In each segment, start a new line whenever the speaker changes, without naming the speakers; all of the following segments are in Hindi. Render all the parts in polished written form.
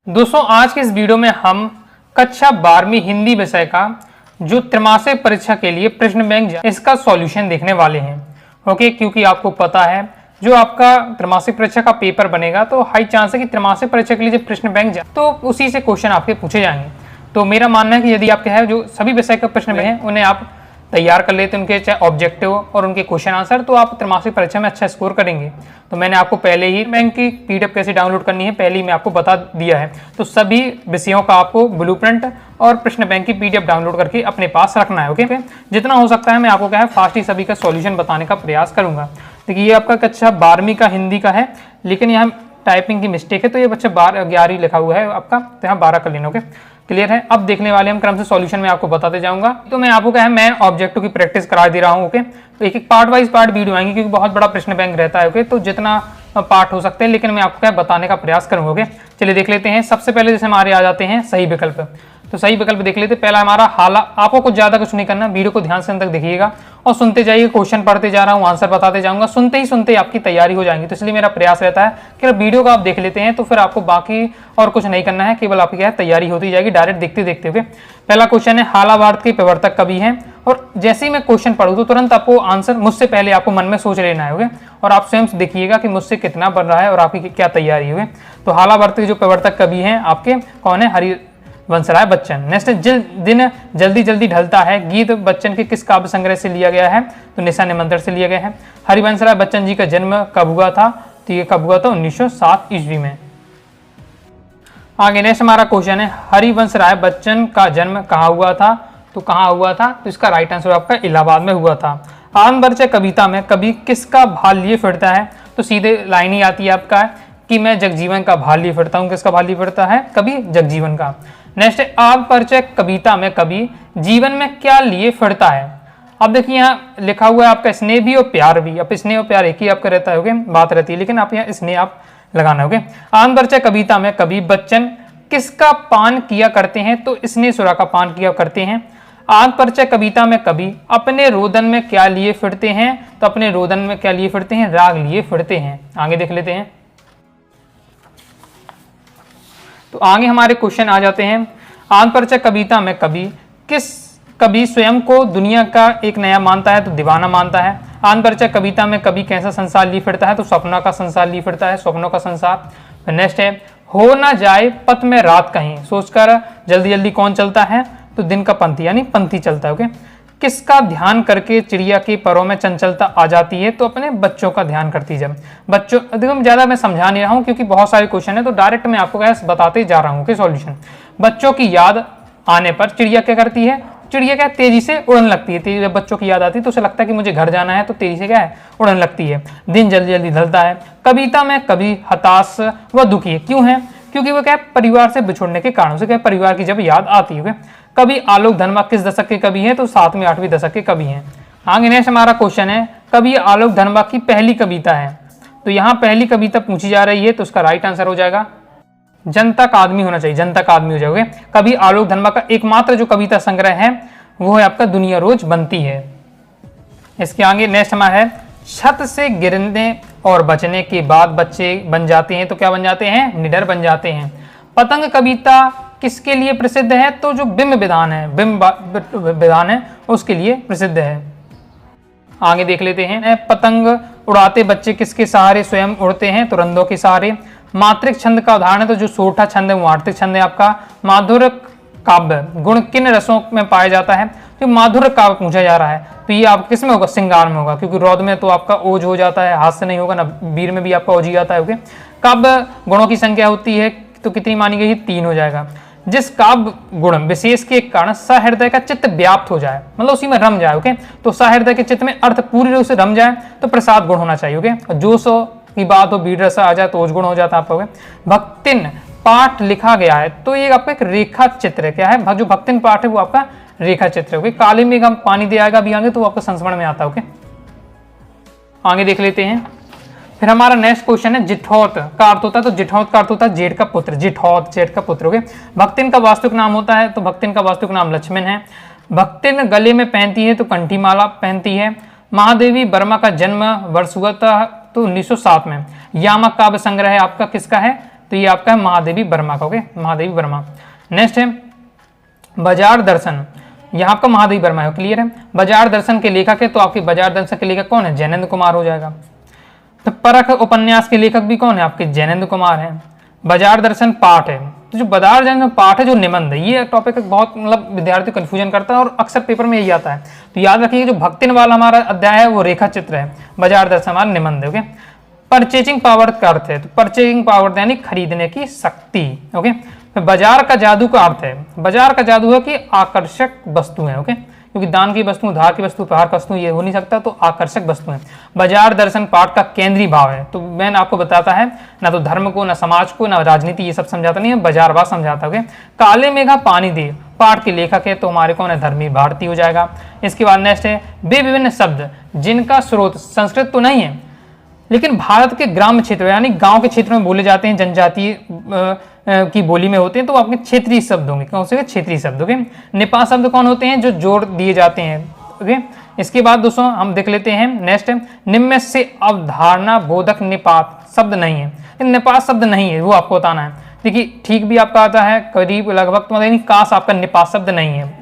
दोस्तों आज के इस वीडियो में हम कक्षा 12वीं हिंदी विषय का जो त्रैमासिक परीक्षा के लिए प्रश्न बैंक इसका सॉल्यूशन देखने वाले हैं। ओके, क्योंकि आपको पता है जो आपका त्रैमासिक परीक्षा का पेपर बनेगा तो हाई चांस है कि त्रैमासिक परीक्षा के लिए जो प्रश्न बैंक तो उसी से क्वेश्चन आपके पूछे जाएंगे। तो मेरा मानना है कि यदि आपके है जो सभी विषय का प्रश्न बैंक हैं उन्हें आप तैयार कर लेते हैं, उनके चाहे ऑब्जेक्टिव और उनके क्वेश्चन आंसर, तो आप त्रैमासिक परीक्षा में अच्छा स्कोर करेंगे। तो मैंने आपको पहले ही बैंक की पीडीएफ कैसे डाउनलोड करनी है पहले ही मैं आपको बता दिया है। तो सभी विषयों का आपको ब्लूप्रिंट और प्रश्न बैंक की पीडीएफ डाउनलोड करके अपने पास रखना है। ओके, जितना हो सकता है मैं आपको क्या है फास्ट ही सभी का सॉल्यूशन बताने का प्रयास करूंगा। देखिए ये आपका कक्षा 12वीं का हिंदी का है, लेकिन यहाँ टाइपिंग की मिस्टेक है तो ये बच्चा 11 लिखा हुआ है आपका, तो यहाँ 12 कर लेना। ओके, क्लियर है। अब देखने वाले हम क्रम से सॉल्यूशन में आपको बताते जाऊंगा। तो मैं आपको क्या है मैं ऑब्जेक्टिव की प्रैक्टिस करा दे रहा हूँ। ओके, तो एक एक पार्ट वाइज पार्ट वीडियो आएंगे क्योंकि बहुत बड़ा प्रश्न बैंक रहता है। ओके, तो जितना पार्ट हो सकते हैं लेकिन मैं आपको क्या बताने का प्रयास करूंगा। ओके, चलिए देख लेते हैं। सबसे पहले जैसे हमारे आ जाते हैं सही विकल्प, तो सही विकल्प देख लेते हैं। पहला हमारा हाला, आपको कुछ ज्यादा कुछ नहीं करना, वीडियो को ध्यान से अंत तक देखिएगा और सुनते जाइए। क्वेश्चन पढ़ते जा रहा हूँ, आंसर बताते जाऊंगा, सुनते ही आपकी तैयारी हो जाएंगी। तो इसलिए मेरा प्रयास रहता है कि वीडियो को आप देख लेते हैं तो फिर आपको बाकी और कुछ नहीं करना है, केवल आपकी क्या है तैयारी होती जाएगी डायरेक्ट देखते देखते। हुए पहला क्वेश्चन है हाला भारत के प्रवर्तक कवि हैं, और जैसे ही मैं क्वेश्चन पढ़ूँ तो तुरंत आपको आंसर मुझसे पहले आपको मन में सोच लेना है। ओके, और आप स्वयं देखिएगा कि मुझसे कितना बन रहा है और आपकी क्या तैयारी हुई। तो हाला भारत के जो प्रवर्तक कवि हैं आपके कौन है? हरिवंशराय बच्चन। नेक्स्ट, दिन जल्दी जल्दी ढलता है, गीत बच्चन के किस काव्य संग्रह से लिया गया है? तो निशा निमंत्रण से लिया गया है। हरिवंशराय बच्चन जी का जन्म कब हुआ था? तो ये कब हुआ था? 1907 ईस्वी में। आगे नेक्स्ट हमारा क्वेश्चन है हरिवंशराय बच्चन का जन्म कहाँ हुआ था? तो कहाँ हुआ था? तो इसका राइट आंसर आपका इलाहाबाद में हुआ था। आत्मपरिचय कविता में कवि किसका भाल लिए फिरता है? तो सीधे लाइन ही आती है आपका कि मैं जगजीवन का भाल लिए फिरता हूँ। किसका भाल लिए फिरता है? कवि जगजीवन का। नेक्स्ट, आत्मपरिचय कविता में कवि जीवन में क्या लिए फिरता है? अब देखिए यहाँ लिखा हुआ है आपका स्नेह भी और प्यार भी। अब स्नेह और प्यार एक ही आपका रहता है, ओके, बात रहती है, लेकिन आप यहाँ स्नेह आप लगाना है। ओके, आत्मपरिचय कविता में कवि बच्चन किसका पान किया करते हैं? तो स्नेह सुरा का पान किया करते हैं। आत्मपरिचय कविता में कवि अपने रोदन में क्या लिए फिरते हैं? तो अपने रोदन में क्या लिए फिरते हैं? राग लिए फिरते हैं। आगे देख लेते हैं। तो आगे हमारे क्वेश्चन आ जाते हैं आत्मपरिचय कविता में कवि स्वयं को दुनिया का एक नया मानता है? तो दीवाना मानता है। आत्मपरिचय कविता में कवि कैसा संसार लिए फिरता है? तो सपनों का संसार लिए फिरता है, स्वप्नों का संसार। नेक्स्ट है हो ना जाए पथ में रात कहीं, सोचकर जल्दी जल्दी कौन चलता है? तो दिन का पंथी यानी पंथी चलता है। ओके, किसका ध्यान करके चिड़िया के परों में चंचलता आ जाती है? तो अपने बच्चों का ध्यान करती जब बच्चों। देखो ज्यादा मैं समझा नहीं रहा हूँ क्योंकि बहुत सारे क्वेश्चन है तो डायरेक्ट मैं आपको कैसे बताते जा रहा हूँ कि सॉल्यूशन। बच्चों की याद आने पर चिड़िया क्या करती है? चिड़िया क्या तेजी से उड़ने लगती है। तेजी जब बच्चों की याद आती है तो उसे लगता है कि मुझे घर जाना है, तो तेजी से क्या है उड़ने लगती है। दिन जल्दी जल्दी ढलता है। कविता में कवि हताश व दुखी है, क्यों है? क्योंकि वो क्या है परिवार से बिछुड़ने के कारण से क्या परिवार की जब याद आती है। कवि आलोक धनवा किस दशक के कवि हैं? तो 7वीं 8वीं दशक के कवि हैं। आगे नेक्स्ट हमारा क्वेश्चन है कवि आलोक धनवा की पहली कविता है। तो यहाँ पहली कविता पूछी जा रही है तो उसका राइट आंसर हो जाएगा जनता का आदमी होना चाहिए, जनता का आदमी हो जाओगे। कवि आलोक धनवा का एकमात्र जो कविता संग्रह है वो है आपका दुनिया रोज बनती है। इसके आगे नेक्स्ट हमारा है छत से गिरने और बचने के बाद बच्चे बन जाते हैं। तो क्या बन जाते हैं? निडर बन जाते हैं। पतंग कविता किसके लिए प्रसिद्ध है? तो जो बिंब विधान है, बिंब विधान है उसके लिए प्रसिद्ध है। आगे देख लेते हैं पतंग उड़ाते बच्चे किसके सहारे स्वयं उड़ते हैं? तो रंधों के सहारे। मात्रिक छंद का उदाहरण है तो जो सोठा छंद है वो मात्रिक छंद है आपका। माधुर्य काव्य गुण किन रसों में पाया जाता है? तो माधुर्य काव्य पूछा जा रहा है तो ये आप किस में होगा? श्रृंगार में होगा, क्योंकि रौद में तो आपका ओज हो जाता है, हास्य नहीं होगा ना, वीर में भी आपका ओज ही जाता है। ओके, काव्य गुणों की संख्या होती है तो कितनी मानी गई? 3 हो जाएगा। जिस काव्य गुण विशेष के कारण सहृदय का चित्त व्याप्त हो जाए, मतलब उसी में रम जाए। ओके, तो सहृदय के चित्त में अर्थ पूरी रूप से रम जाए तो प्रसाद गुण होना चाहिए। ओके, जोश की बात हो, वीर रसा आ जाए तो ओज गुण हो जाता है आपका। भक्तिन पाठ लिखा गया है तो ये आपका एक रेखा चित्र है। क्या है? जो भक्तिन पाठ है वो आपका रेखा चित्र है। काली मेघ हम पानी दे आएगा भी आगे तो आपका संस्मरण में आता है। ओके, आगे देख लेते हैं। फिर हमारा नेक्स्ट क्वेश्चन है जिठौत का अर्थ होता है? तो जिठौत का अर्थ होता है जेठ का पुत्र, जिठौत जेठ का पुत्र। ओके, भक्तिन का वास्तविक नाम होता है? तो भक्तिन का वास्तविक नाम लक्ष्मण है। भक्तिन गले में पहनती है तो कंठी माला पहनती है। महादेवी वर्मा का जन्म वर्ष हुआ था तो 1907 में। यामक काव्य संग्रह है आपका किसका है? तो ये आपका है महादेवी वर्मा का। ओके, महादेवी वर्मा। नेक्स्ट है बाजार दर्शन, यहाँ आपका महादेवी वर्मा है। क्लियर है। बाजार दर्शन के लेखक है, तो आपके बाजार दर्शन के लेखक कौन है? जैनेन्द्र कुमार हो जाएगा। तो परख उपन्यास के लेखक भी कौन है? आपके जैनेन्द्र कुमार है। बाजार दर्शन पाठ है, तो जो बाजार दर्शन पाठ है जो निबंध है, ये टॉपिक बहुत मतलब विद्यार्थी कंफ्यूजन करता है और अक्सर पेपर में यही आता है। तो याद रखिए जो भक्तिन वाला हमारा अध्याय है वो रेखा चित्र है, बाजार दर्शन हमारा निबंध है। ओके, परचेजिंग पावर का अर्थ है, तो परचेजिंग पावर यानी खरीदने की शक्ति। ओके, बाजार का जादू का अर्थ है, बाजार का जादू है कि आकर्षक वस्तु है। ओके, क्योंकि दान की वस्तु, उधार की वस्तु, उपहार की वस्तु ये हो नहीं सकता, तो आकर्षक वस्तु है। बाजार दर्शन पाठ का केंद्रीय भाव है, तो मैंने आपको बताता है ना तो धर्म को, ना समाज को, ना राजनीति, ये सब समझाता नहीं है, बाजार भाव समझाता है। काले मेघा पानी दे पाठ के लेखक है, तो हमारे कौन है? धर्मी भारती हो जाएगा। इसके बाद नेक्स्ट है वे विभिन्न शब्द जिनका स्रोत संस्कृत तो नहीं है लेकिन भारत के ग्राम क्षेत्र यानी गांव के क्षेत्र में बोले जाते हैं, जनजातीय की बोली में होते हैं, तो आपके क्षेत्रीय शब्द होंगे। कौन से? क्षेत्रीय शब्द। ओके, निपात शब्द कौन होते हैं? जो जोड़ दिए जाते हैं। ओके, इसके बाद दोस्तों हम देख लेते हैं नेक्स्ट, निम्न से अवधारणा बोधक निपात शब्द नहीं है, निपात शब्द नहीं है, वो आपको बताना है। देखिए ठीक भी आपका आता है करीब लगभग, तो मतलब काश आपका निपात शब्द नहीं है।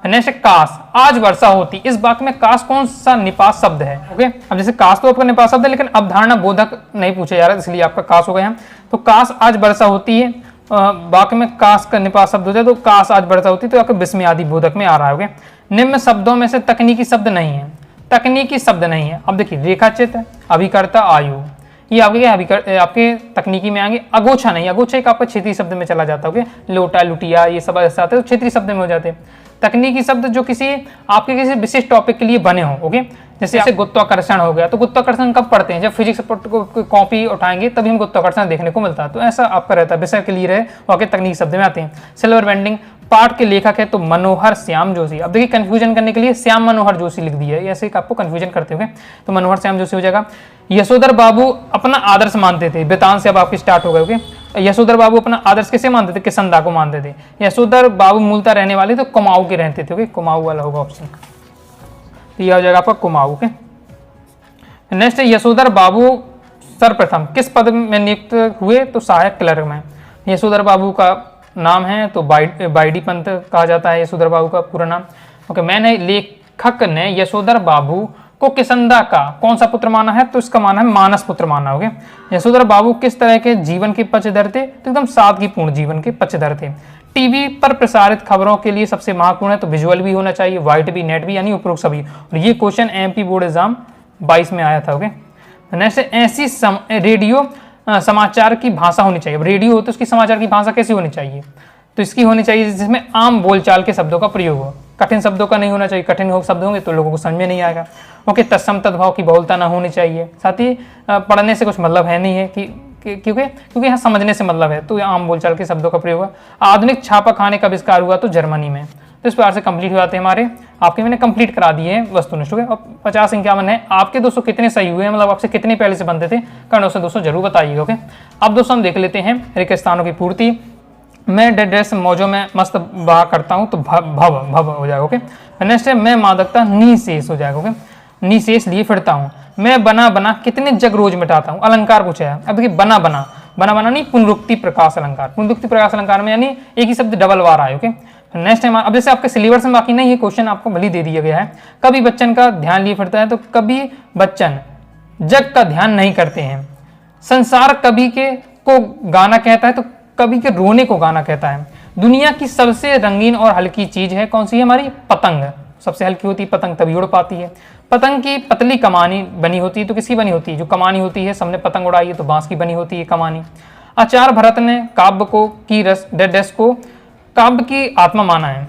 नेक्स्ट काश, आज वर्षा होती, इस वाक्य में काश कौन सा निपात शब्द है? ओके, अब जैसे काश तो आपका निपात शब्द है लेकिन अवधारणा बोधक नहीं पूछा जा रहा है, इसलिए आपका काश हो गया। तो काश आज वर्षा होती है, वाक्य में काश का निपात शब्द हो जाए तो काश आज वर्षा होती, तो आपका विस्मय आदि बोधक में आ रहा है। ओके, निम्न शब्दों में से तकनीकी शब्द नहीं है, तकनीकी शब्द नहीं है। अब देखिए रेखाचित्र, अभिकर्ता, आयु, ये आपके आपके तकनीकी में आएंगे। अगोछा नहीं, अगोछा एक आपका क्षेत्रीय शब्द में चला जाता है। ओके, लोटा, लुटिया, ये सब ऐसे आते हैं तो क्षेत्रीय शब्द में हो जाते हैं। तकनीकी शब्द जो किसी आपके किसी विशिष्ट टॉपिक के लिए बने हो। ओके, जैसे गुरुत्वाकर्षण हो गया, तो गुरुत्वाकर्षण कब पढ़ते हैं? जब फिजिक्स कॉपी उठाएंगे तभी हम गुरुत्वाकर्षण देखने को मिलता है। तो ऐसा आपका रहता है, विषय के लिए रहे वाकई तकनीकी शब्द में आते हैं। सिल्वर बेंडिंग पाठ के लेखक है, तो मनोहर श्याम जोशी। अब देखिए कंफ्यूजन करने के लिए श्याम मनोहर जोशी लिख दिया है, ऐसे आपको कंफ्यूजन करते हुए, तो मनोहर श्याम जोशी हो जाएगा। यशोधर बाबू अपना आदर्श मानते थे, वेदांत से अब आपकी स्टार्ट हो गए। ओके, यशोधर बाबू अपना आदर्श किसे मानते थे? किसंदा को मानते थे। यशोधर बाबू मूलतः रहने वाले तो कुमाऊं के रहते थे। ओके, कुमाऊं वाला होगा ऑप्शन, तो यह हो जाएगा आपका कुमाऊं। ओके, नेक्स्ट यशोधर बाबू सर्वप्रथम किस पद में नियुक्त हुए? तो सहायक क्लर्क में। यशोधर बाबू का नाम है तो बाईडी पंत कहा जाता है यशोधर बाबू का पूरा नाम। ओके, मैंने लेखक ने यशोधर बाबू को किसंदा का कौन सा पुत्र माना है? तो इसका माना है मानस पुत्र माना। हो गया। यशोधर बाबू किस तरह के जीवन के पक्षधर थे? तो एकदम सादगीपूर्ण जीवन के पक्षधर थे। टीवी पर प्रसारित खबरों के लिए सबसे महत्वपूर्ण है तो विजुअल भी होना चाहिए, व्हाइट भी, नेट भी, यानी उपरोक्त सभी। और ये क्वेश्चन एमपी बोर्ड एग्जाम 22 में आया था। ओके, नेक्स्ट ऐसी रेडियो समाचार की भाषा होनी चाहिए। रेडियो हो तो उसकी समाचार की भाषा कैसी होनी चाहिए? तो इसकी होनी चाहिए जिसमें आम बोलचाल के शब्दों का प्रयोग हो, कठिन शब्दों का नहीं होना चाहिए। कठिन शब्द होंगे तो लोगों को समझ में नहीं आएगा। ओके, तत्सम तद्भाव की बहुलता ना होनी चाहिए। साथ ही पढ़ने से कुछ मतलब है नहीं है कि क्योंकि यहाँ समझने से मतलब है, तो आम बोलचाल के शब्दों का प्रयोग है। आधुनिक छापा खाने का आविष्कार हुआ तो जर्मनी में। तो इस प्रकार से कंप्लीट हो जाते हैं हमारे, आपके मैंने कंप्लीट करा दिए हैं वस्तुनिष्ठ। और 50-51 है। आपके दोस्तों कितने सही हुए हैं, मतलब आपसे कितने पहले से बनते थे, कारण से दोस्तों जरूर बताइएगा। ओके, अब दोस्तों हम देख लेते हैं रिक्त स्थानों की पूर्ति। मैं ड्रेस मौजों में मस्त बहा करता हूँ तो भव हो जाएगा। ओके, नेक्स्ट है मैं मादकता निशेष हो जाएगा। ओके, निशेष लिए फिरता हूँ। मैं बना कितने जग रोज मिटाता हूँ, अलंकार पूछा है। अब देखिए बना नहीं, पुनरुक्ति प्रकाश अलंकार। पुनरुक्ति प्रकाश अलंकार में यानी एक ही शब्द डबल बार आए। ओके, नेक्स्ट है अब जैसे आपके सिलेबस में बाकी नहीं है क्वेश्चन, आपको भली दे दिया गया है। कभी बच्चन का ध्यान लिए फिरता है तो कभी बच्चन जग का ध्यान नहीं करते हैं। संसार कभी के को गाना कहता है तो कभी के रोने को गाना कहता है। दुनिया की सबसे रंगीन और हल्की चीज है कौन सी है? हमारी पतंग। सबसे हल्की होती है पतंग, तभी उड़ पाती है। पतंग की पतली कमानी बनी होती है तो किसकी बनी होती है? जो कमानी होती है, सबने पतंग उड़ाई है तो बांस की बनी होती है कमानी। आचार्य भरत ने काव्य को की रस को काव्य की आत्मा माना है,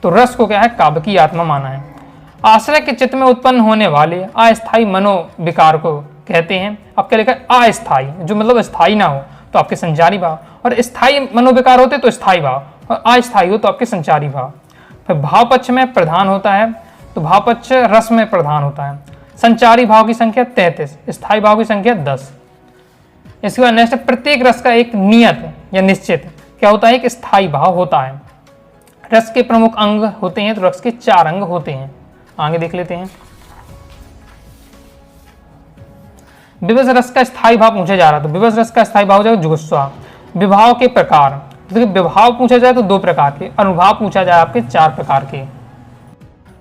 तो रस को क्या है? काव्य की आत्मा माना है। आश्रय के चित्त में उत्पन्न होने वाले अस्थायी मनोविकार को कहते हैं। अब क्या लिखा है? अस्थायी, जो मतलब स्थायी ना हो तो आपके संचारी भाव, और स्थायी मनोविकार होते तो स्थायी भाव, और अस्थायी हो तो आपके संचारी भाव। फिर भाव पक्ष में प्रधान होता है तो भाव पक्ष रस में प्रधान होता है। संचारी भाव की संख्या 33, स्थायी भाव की संख्या 10। इसके बाद नेक्स्ट, प्रत्येक रस का एक नियत या निश्चित क्या होता है? एक स्थायी भाव होता है। रस के प्रमुख अंग होते हैं तो रस के 4 अंग होते हैं। आगे देख लेते हैं। विवश रस का स्थायी भाव पूछा जा रहा, तो विवश रस का स्थायी भाव हो जाएगा जुगुस्सा। विभाव के प्रकार, देखिए विभाव पूछा जाए तो 2 प्रकार के, अनुभाव पूछा जाए आपके 4 प्रकार के।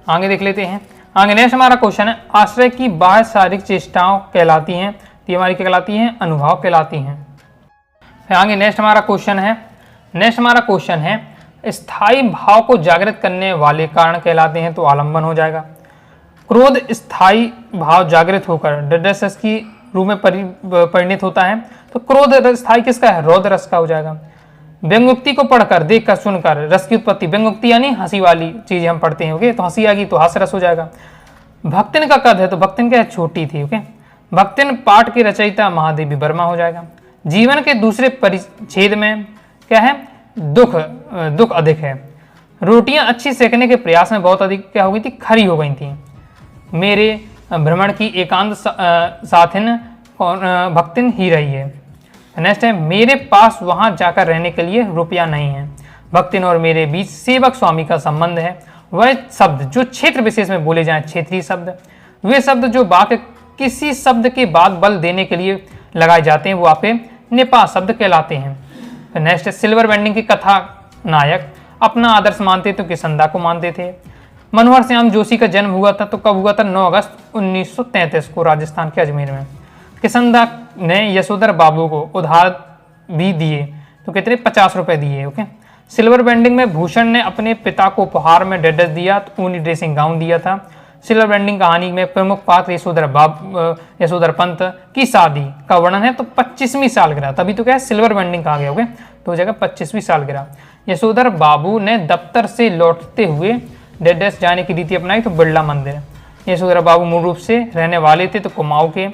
आगे देख लेते हैं। आगे नेक्स्ट हमारा क्वेश्चन है, आश्रय की बाह्य शारीरिक चेष्टाओं कहलाती हैं, तो हमारी क्या कहलाती हैं, अनुभाव कहलाती हैं। फिर आगे नेक्स्ट हमारा क्वेश्चन है, स्थायी भाव को जागृत करने वाले कारण कहलाते हैं, तो आलंबन हो जाएगा। क्रोध स्थायी भाव जागृत होकर डस रस की रूप में परिणित होता है, तो क्रोध स्थायी किसका है, रौद्र रस का हो जाएगा। व्यंग्योक्ति को पढ़कर, देखकर, सुनकर रस की उत्पत्ति, व्यंग्योक्ति यानी हंसी वाली चीज हम पढ़ते हैं, ओके, तो हंसी आ गई तो हास्य रस हो जाएगा। भक्तिन का कद है, तो भक्तिन क्या है, छोटी थी, ओके। भक्तिन पाठ की रचयिता महादेवी वर्मा हो जाएगा। जीवन के दूसरे परिच्छेद में क्या है, दुख अधिक है। रोटियां अच्छी सेकने के प्रयास में बहुत अधिक क्या हो गई थी, खरी हो गई थी। मेरे भ्रमण की एकांत साथिन भक्तिन ही रही है। नेक्स्ट है, मेरे पास वहां जाकर रहने के लिए रुपया नहीं है। भक्तिन और मेरे बीच सेवक स्वामी का संबंध है। वह शब्द जो क्षेत्र विशेष में बोले जाएं, क्षेत्रीय शब्द, वे शब्द जो वाक्य किसी शब्द के बाद बल देने के लिए लगाए जाते हैं, वो आपके निपात शब्द कहलाते हैं। नेक्स्ट है, सिल्वर बेंडिंग की कथा नायक अपना आदर्श मानते तो किसंदा को मानते थे। मनोहर श्याम जोशी का जन्म हुआ था, तो कब हुआ था, 9 अगस्त 1933 को राजस्थान के अजमेर में। किसंदा ने यशोधर बाबू को उधार भी दिए, तो कितने, 50 रुपए दिए, ओके। सिल्वर बेंडिंग में भूषण ने अपने पिता को उपहार में डेडस दिया, तो ऊनी ड्रेसिंग गाउन दिया था। सिल्वर बेंडिंग कहानी में प्रमुख पात्र यशोधर पंत की शादी का वर्णन है, तो 25वीं सालगिरह, तभी तो क्या है, सिल्वर बेंडिंग कहा गया, ओके, तो हो जाएगा 25वीं सालगिरह। यशोधर बाबू ने दफ्तर से लौटते हुए डेडस जाने की रीति अपनाई, तो बिरला मंदिर। यशोधर बाबू मूल रूप से रहने वाले थे तो कुमाऊं के।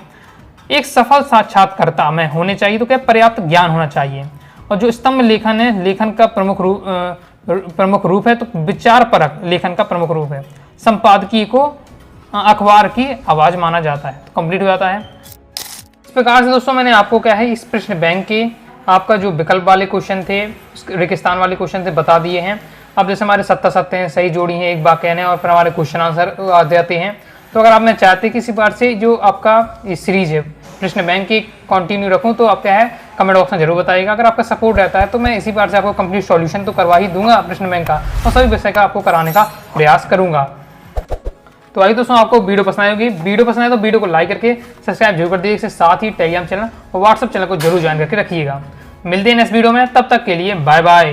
एक सफल साक्षात्कारता में होने चाहिए, तो क्या पर्याप्त ज्ञान होना चाहिए। और जो स्तंभ लेखन है, लेखन का प्रमुख रूप है, तो विचार परक लेखन का प्रमुख रूप है। संपादकीय को अखबार की आवाज माना जाता है, तो कंप्लीट हो जाता है। इस प्रकार से दोस्तों मैंने आपको क्या है, इस प्रश्न बैंक के आपका जो विकल्प वाले क्वेश्चन थे, रेगिस्तान वाले क्वेश्चन थे, बता दिए हैं। अब जैसे हमारे 7 सत्य हैं, सही जोड़ी हैं, एक वाक्य है, और फिर हमारे क्वेश्चन आंसर आ जाते हैं। तो अगर आप मैं चाहते कि इसी बार से जो आपका ये सीरीज है प्रश्न बैंक की कंटिन्यू रखूं, तो आप क्या है, कमेंट बॉक्स में जरूर बताइएगा। अगर आपका सपोर्ट रहता है तो मैं इसी बार से आपको कंप्लीट सॉल्यूशन तो करवा ही दूंगा प्रश्न बैंक का, और सभी विषय का आपको कराने का प्रयास करूंगा। तो आइए दोस्तों, आपको वीडियो पसंद आई होगी। वीडियो पसंद आए तो वीडियो को लाइक करके सब्सक्राइब जरूर कर दीजिए। साथ ही टेलीग्राम चैनल और व्हाट्सएप चैनल को जरूर ज्वाइन करके रखिएगा। मिलते हैं नेक्स्ट वीडियो में, तब तक के लिए बाय बाय।